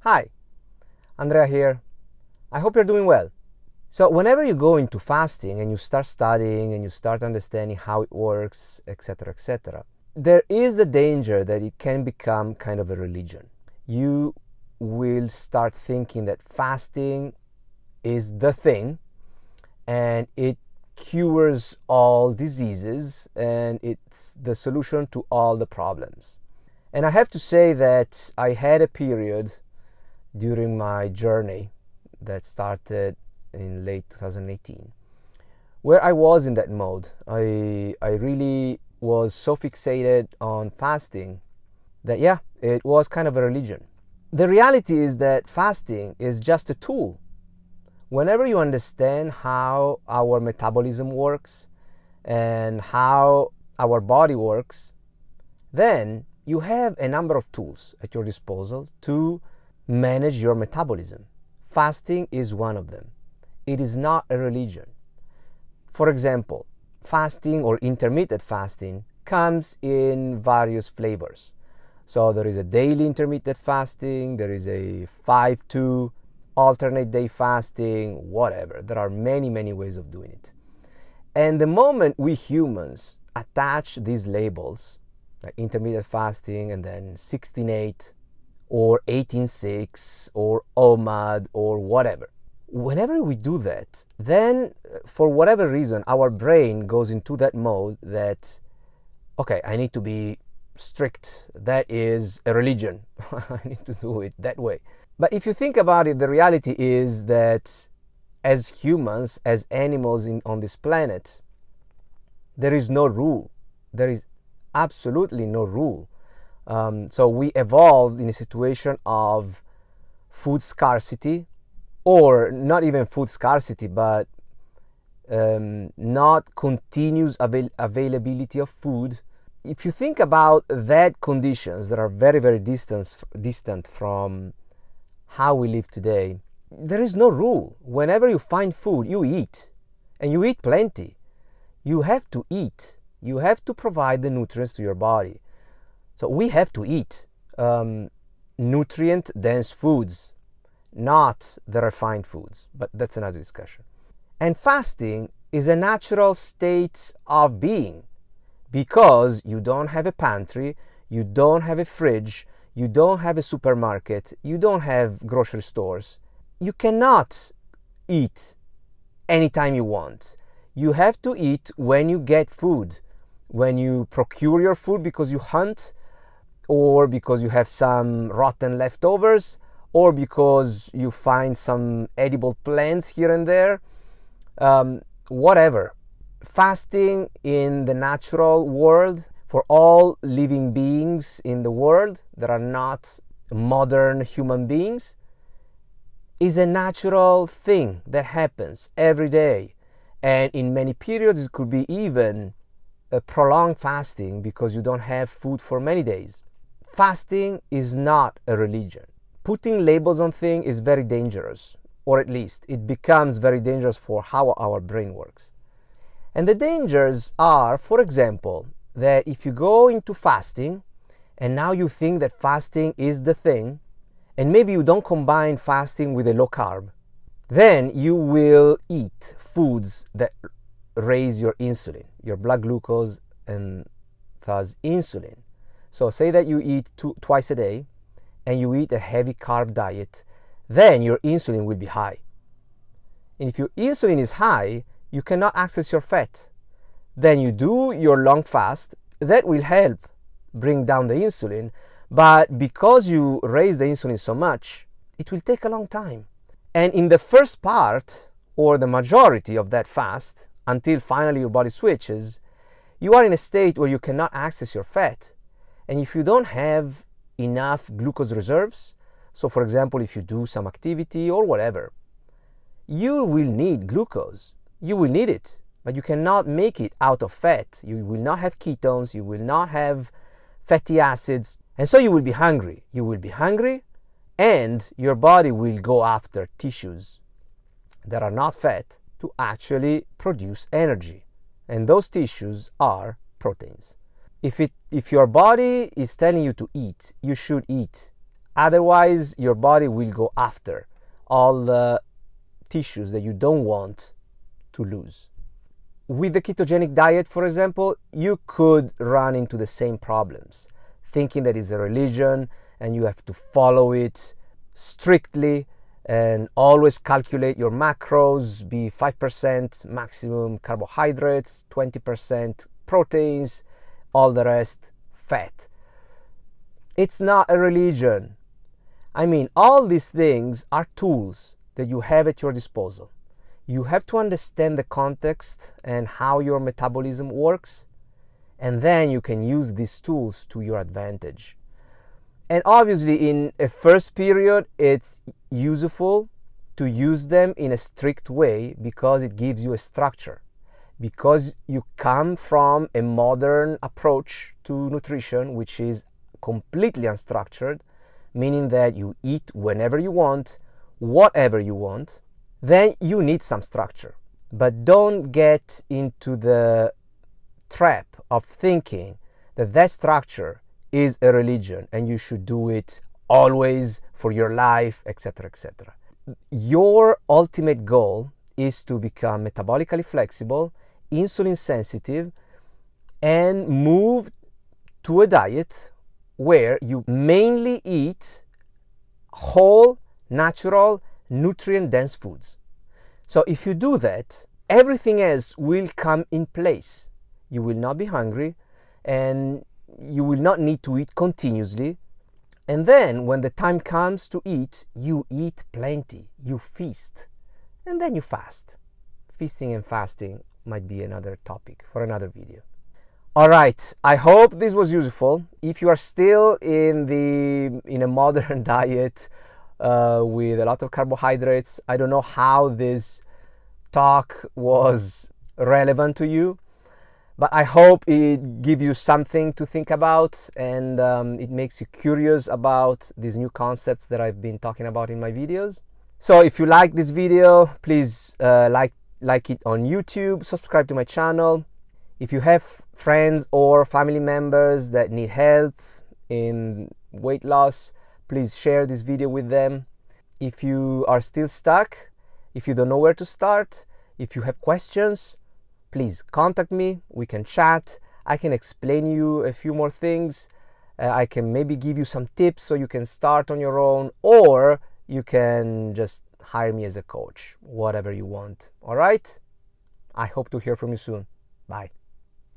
Hi, Andrea here. I hope you're doing well. So whenever you go into fasting and you start studying and you start understanding how it works, etc., there is the danger that it can become kind of a religion. You will start thinking that fasting is the thing and it cures all diseases and it's the solution to all the problems. And I have to say that I had a period during my journey that started in late 2018 where I was in that mode. I really was so fixated on fasting that it was kind of a religion. The reality is that fasting is just a tool. Whenever you understand how our metabolism works and how our body works, then you have a number of tools at your disposal to manage your metabolism. Fasting is one of them. It is not a religion. For example, fasting or intermittent fasting comes in various flavors. So there is a daily intermittent fasting, there is a 5-2 alternate day fasting, whatever. There are many ways of doing it. And the moment we humans attach these labels, like intermittent fasting and then 16-8 or 18-6 or OMAD or whatever, whenever we do that, then for whatever reason our brain goes into that mode that, okay, I need to be strict. That is a religion. I need to do it that way. But if you think about it, the reality is that as humans, as animals on this planet, there is no rule. There is absolutely no rule. So we evolved in a situation of food scarcity, or not even food scarcity, but not continuous availability of food. If you think about that conditions that are very distant from how we live today, there is no rule. Whenever you find food, you eat, and you eat plenty. You have to eat. You have to provide the nutrients to your body. So we have to eat nutrient-dense foods, not the refined foods, but that's another discussion. And fasting is a natural state of being because you don't have a pantry, you don't have a fridge, you don't have a supermarket, you don't have grocery stores. You cannot eat anytime you want. You have to eat when you get food, when you procure your food because you hunt, or because you have some rotten leftovers, or because you find some edible plants here and there, whatever. Fasting in the natural world, for all living beings in the world that are not modern human beings, is a natural thing that happens every day. And in many periods it could be even a prolonged fasting because you don't have food for many days. Fasting is not a religion. Putting labels on things is very dangerous, or at least it becomes very dangerous for how our brain works. And the dangers are, for example, that if you go into fasting and now you think that fasting is the thing, and maybe you don't combine fasting with a low carb, then you will eat foods that raise your insulin, your blood glucose, and thus insulin. So say that you eat twice a day and you eat a heavy carb diet, then your insulin will be high. And if your insulin is high, you cannot access your fat. Then you do your long fast. That will help bring down the insulin, but because you raise the insulin so much, it will take a long time. And in the first part, or the majority of that fast, until finally your body switches, you are in a state where you cannot access your fat. And if you don't have enough glucose reserves, so for example, if you do some activity or whatever, you will need glucose. You will need it, but you cannot make it out of fat. You will not have ketones, you will not have fatty acids, and so you will be hungry. You will be hungry, and your body will go after tissues that are not fat to actually produce energy. And those tissues are proteins. If your body is telling you to eat, you should eat Otherwise, your body will go after all the tissues that you don't want to lose. With the ketogenic diet, for example, you could run into the same problems, thinking that it's a religion and you have to follow it strictly and always calculate your macros, be 5% maximum carbohydrates, 20% proteins, all the rest fat. It's not a religion. I mean, all these things are tools that you have at your disposal. You have to understand the context and how your metabolism works, and then you can use these tools to your advantage. And obviously, in a first period, it's useful to use them in a strict way because it gives you a structure. Because you come from a modern approach to nutrition, which is completely unstructured, meaning that you eat whenever you want, whatever you want, then you need some structure. But don't get into the trap of thinking that that structure is a religion and you should do it always for your life, etc., etc. Your ultimate goal is to become metabolically flexible, insulin sensitive, and move to a diet where you mainly eat whole, natural, nutrient-dense foods. So if you do that, everything else will come in place. You will not be hungry and you will not need to eat continuously. And then when the time comes to eat, you eat plenty, you feast, and then you fast. Feasting and fasting might be another topic for another video. All right, I hope this was useful. If you are still in a modern diet with a lot of carbohydrates, I don't know how this talk was relevant to you, but I hope it gives you something to think about and it makes you curious about these new concepts that I've been talking about in my videos. So if you like this video, please like it on YouTube, subscribe to my channel. If you have friends or family members that need help in weight loss, please share this video with them. If you are still stuck, if you don't know where to start, if you have questions, please contact me. We can chat. I can explain you a few more things. I can maybe give you some tips so you can start on your own, or you can just hire me as a coach, whatever you want. All right? I hope to hear from you soon. Bye.